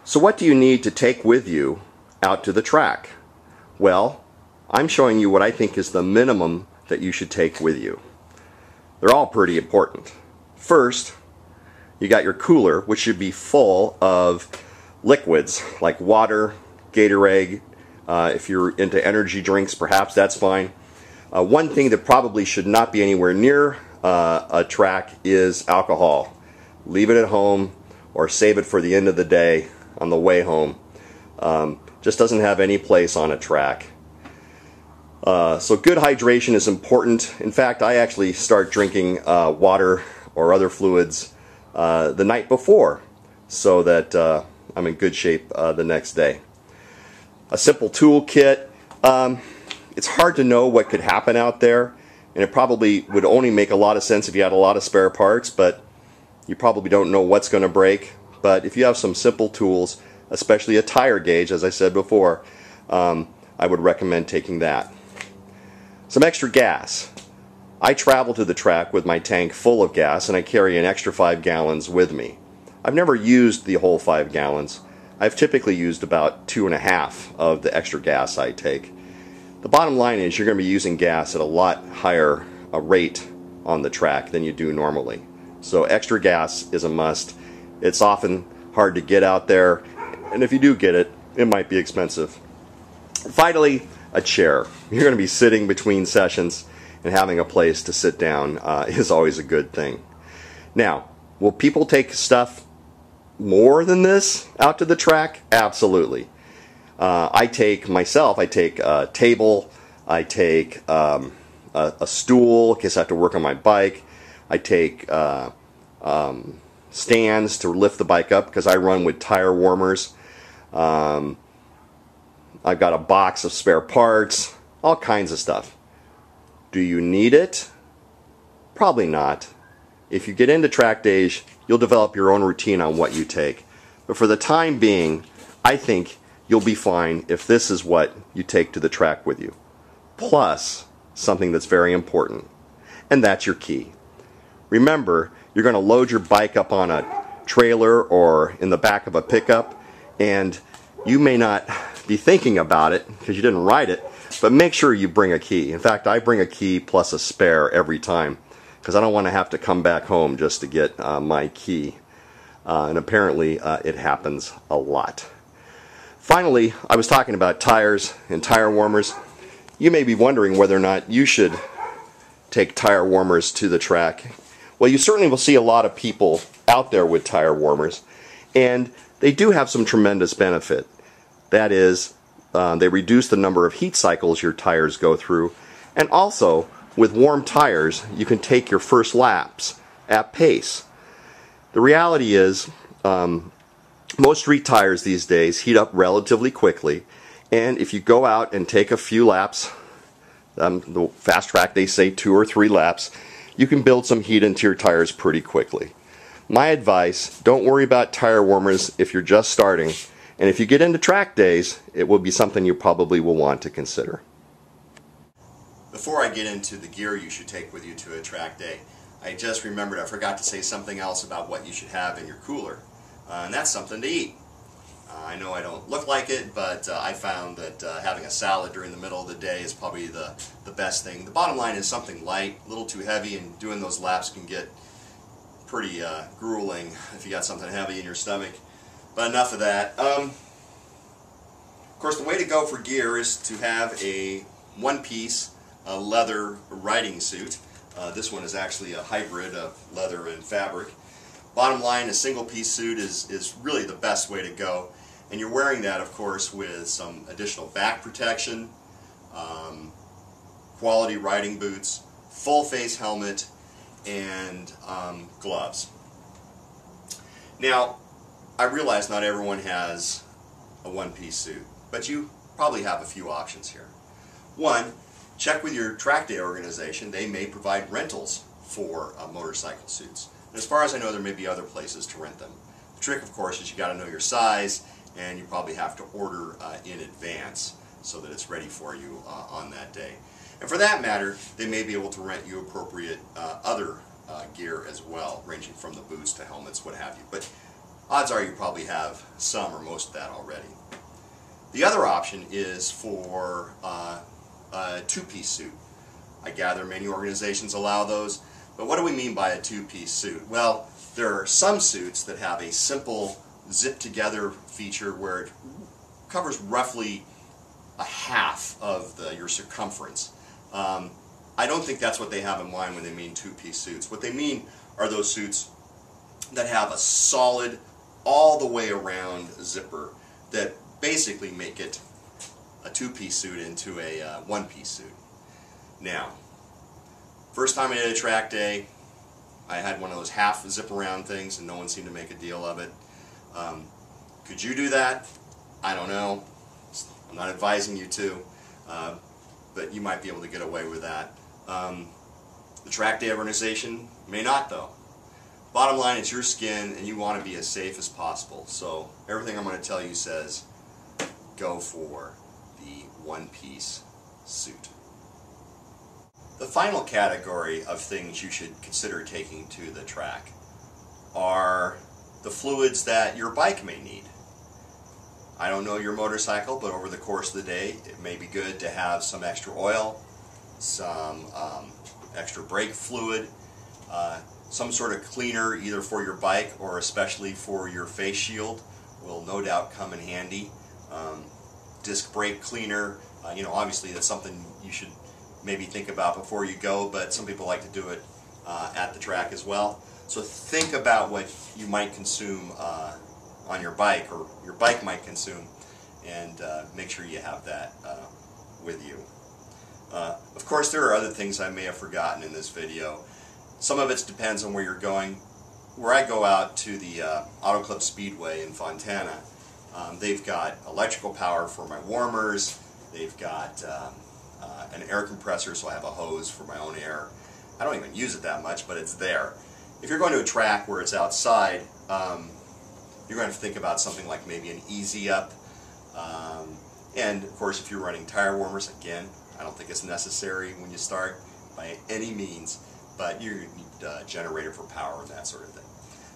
So what do you need to take with you out to the track? Well, I'm showing you what I think is the minimum that you should take with you. They're all pretty important. First, you got your cooler, which should be full of liquids like water, Gatorade. If you're into energy drinks, perhaps that's fine. One thing that probably should not be anywhere near a track is alcohol. Leave it at home or save it for the end of the day on the way home. Just doesn't have any place on a track. So good hydration is important. In fact, I actually start drinking water or other fluids the night before so that I'm in good shape the next day. A simple tool kit. It's hard to know what could happen out there, and it probably would only make a lot of sense if you had a lot of spare parts, but you probably don't know what's going to break. But if you have some simple tools, especially a tire gauge, as I said before, I would recommend taking that. Some extra gas. I travel to the track with my tank full of gas, and I carry an extra 5 gallons with me. I've never used the whole 5 gallons. I've typically used about 2.5 of the extra gas I take. The bottom line is you're going to be using gas at a lot higher rate on the track than you do normally. So extra gas is a must. It's often hard to get out there, and if you do get it, it might be expensive. Finally, a chair. You're going to be sitting between sessions, and having a place to sit down is always a good thing. Now, will people take stuff more than this out to the track? Absolutely. I take a table, I take a stool in case I have to work on my bike, I take stands to lift the bike up because I run with tire warmers. I've got a box of spare parts, all kinds of stuff. Do you need it? Probably not. If you get into track days, you'll develop your own routine on what you take. But for the time being, I think you'll be fine if this is what you take to the track with you. Plus, something that's very important, and that's your key. Remember, you're going to load your bike up on a trailer or in the back of a pickup, and you may not be thinking about it because you didn't write it, but make sure you bring a key. In fact, I bring a key plus a spare every time because I don't want to have to come back home just to get my key. And apparently it happens a lot. Finally, I was talking about tires and tire warmers. You may be wondering whether or not you should take tire warmers to the track. Well, you certainly will see a lot of people out there with tire warmers, and they do have some tremendous benefit. That is, they reduce the number of heat cycles your tires go through, and also, with warm tires, you can take your first laps at pace. The reality is, most street tires these days heat up relatively quickly, and if you go out and take a few laps, the fast track they say 2 or 3 laps, you can build some heat into your tires pretty quickly. My advice, don't worry about tire warmers if you're just starting, and if you get into track days, it will be something you probably will want to consider. Before I get into the gear you should take with you to a track day, I just remembered I forgot to say something else about what you should have in your cooler, and that's something to eat. I know I don't look like it, but I found that having a salad during the middle of the day is probably the best thing. The bottom line is something light, a little too heavy, and doing those laps can get pretty grueling if you got something heavy in your stomach. But enough of that. Of course, the way to go for gear is to have a one-piece leather riding suit. This one is actually a hybrid of leather and fabric. Bottom line, a single-piece suit is really the best way to go. And you're wearing that, of course, with some additional back protection, quality riding boots, full-face helmet, and gloves. Now, I realize not everyone has a one-piece suit, but you probably have a few options here. One, check with your track day organization. They may provide rentals for motorcycle suits. And as far as I know, there may be other places to rent them. The trick, of course, is you got to know your size, and you probably have to order in advance so that it's ready for you on that day. And for that matter, they may be able to rent you appropriate other gear as well, ranging from the boots to helmets, what have you. But odds are you probably have some or most of that already. The other option is for a two-piece suit. I gather many organizations allow those, but what do we mean by a two-piece suit? Well, there are some suits that have a simple zip-together feature where it covers roughly a half of your circumference. I don't think that's what they have in mind when they mean two-piece suits. What they mean are those suits that have a solid, all the way around zipper that basically make it a two-piece suit into a one-piece suit. Now, first time I did a track day, I had one of those half zip around things and no one seemed to make a deal of it. Could you do that? I don't know. I'm not advising you to, but you might be able to get away with that. The track day organization may not, though. Bottom line, it's your skin and you want to be as safe as possible. So everything I'm going to tell you says go for the one-piece suit. The final category of things you should consider taking to the track are the fluids that your bike may need. I don't know your motorcycle, but over the course of the day it may be good to have some extra oil, some extra brake fluid, some sort of cleaner either for your bike or especially for your face shield will no doubt come in handy. Disc brake cleaner, obviously that's something you should maybe think about before you go, but some people like to do it at the track as well. So think about what you might consume on your bike, or your bike might consume, and make sure you have that with you. Of course, there are other things I may have forgotten in this video. Some of it depends on where you're going. Where I go out to the Auto Club Speedway in Fontana, they've got electrical power for my warmers, they've got an air compressor, so I have a hose for my own air. I don't even use it that much, but it's there. If you're going to a track where it's outside, you're going to think about something like maybe an Easy Up. And of course, if you're running tire warmers, again, I don't think it's necessary when you start by any means, but you need a generator for power and that sort of thing.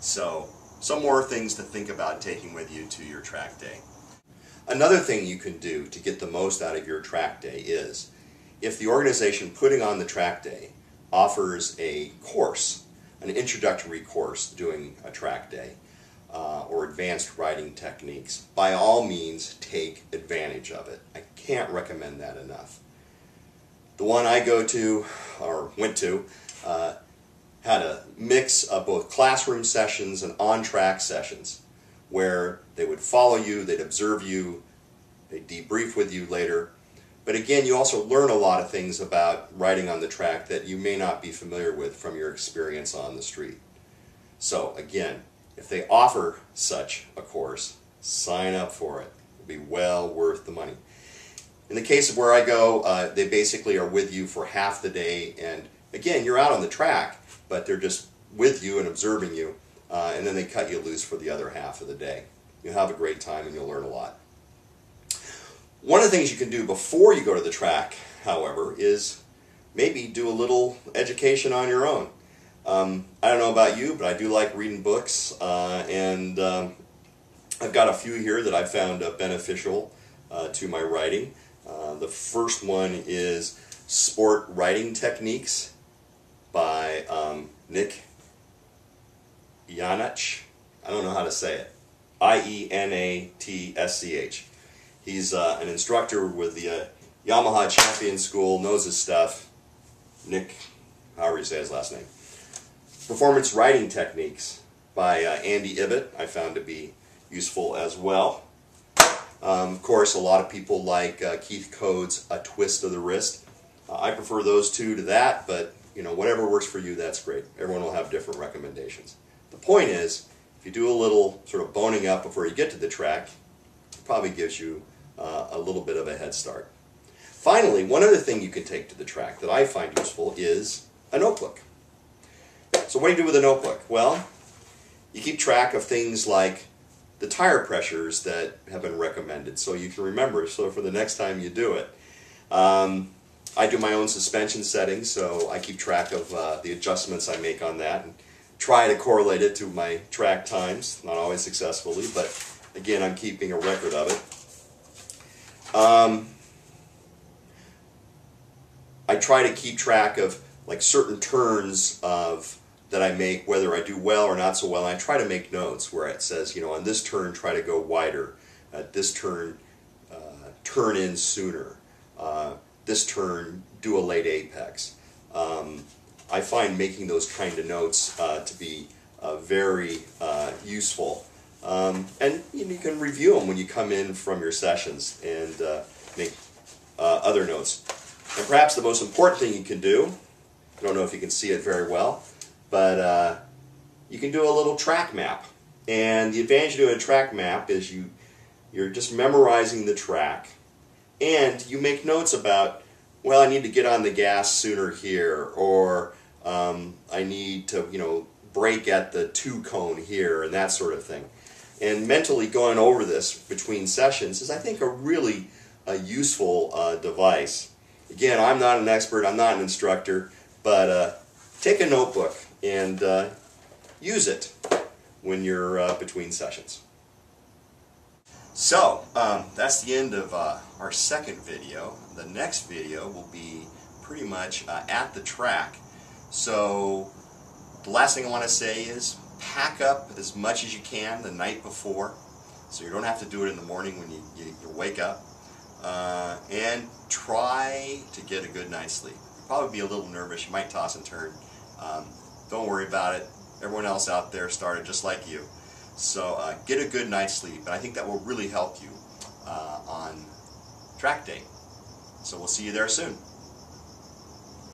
So, some more things to think about taking with you to your track day. Another thing you can do to get the most out of your track day is, if the organization putting on the track day offers a course, an introductory course doing a track day, or advanced riding techniques, by all means take advantage of it. I can't recommend that enough. The one I go to, or went to, had a mix of both classroom sessions and on-track sessions where they would follow you, they'd observe you, they'd debrief with you later. But again, you also learn a lot of things about riding on the track that you may not be familiar with from your experience on the street. So again, if they offer such a course, sign up for it. It'll be well worth the money. In the case of where I go, they basically are with you for half the day, and again, you're out on the track, but they're just with you and observing you, and then they cut you loose for the other half of the day. You'll have a great time and you'll learn a lot. One of the things you can do before you go to the track, however, is maybe do a little education on your own. I don't know about you, but I do like reading books, and I've got a few here that I found beneficial to my writing. The first one is Sport Writing Techniques by Nick Ianach. I don't know how to say it. I-E-N-A-T-S-C-H. He's an instructor with the Yamaha Champion School, knows his stuff. Nick, however you say his last name. Performance Writing Techniques by Andy Ibbott, I found to be useful as well. Of course, a lot of people like Keith Code's A Twist of the Wrist. I prefer those two to that, but whatever works for you, that's great. Everyone will have different recommendations. The point is, if you do a little sort of boning up before you get to the track, it probably gives you a little bit of a head start. Finally, one other thing you can take to the track that I find useful is a notebook. So what do you do with a notebook? Well, you keep track of things like the tire pressures that have been recommended, so you can remember, so for the next time you do it. I do my own suspension settings, so I keep track of the adjustments I make on that and try to correlate it to my track times, not always successfully, but again, I'm keeping a record of it. I try to keep track of like certain turns that I make, whether I do well or not so well, and I try to make notes where it says, you know, on this turn try to go wider, at this turn turn in sooner, this turn do a late apex. I find making those kind of notes to be very useful, and you can review them when you come in from your sessions and make other notes. And perhaps the most important thing you can do, I don't know if you can see it very well, but you can do a little track map. And the advantage of doing a track map is you're just memorizing the track, and you make notes about, well, I need to get on the gas sooner here, or I need to, you know, brake at the 2 cone here, and that sort of thing. And mentally going over this between sessions is, I think, a really useful device. Again, I'm not an expert, I'm not an instructor, but take a notebook and use it when you're between sessions. So, that's the end of our second video. The next video will be pretty much at the track. So, the last thing I want to say is pack up as much as you can the night before, so you don't have to do it in the morning when you wake up. And try to get a good night's sleep. You'll probably be a little nervous, you might toss and turn. Don't worry about it. Everyone else out there started just like you. So get a good night's sleep, and I think that will really help you on track day. So we'll see you there soon.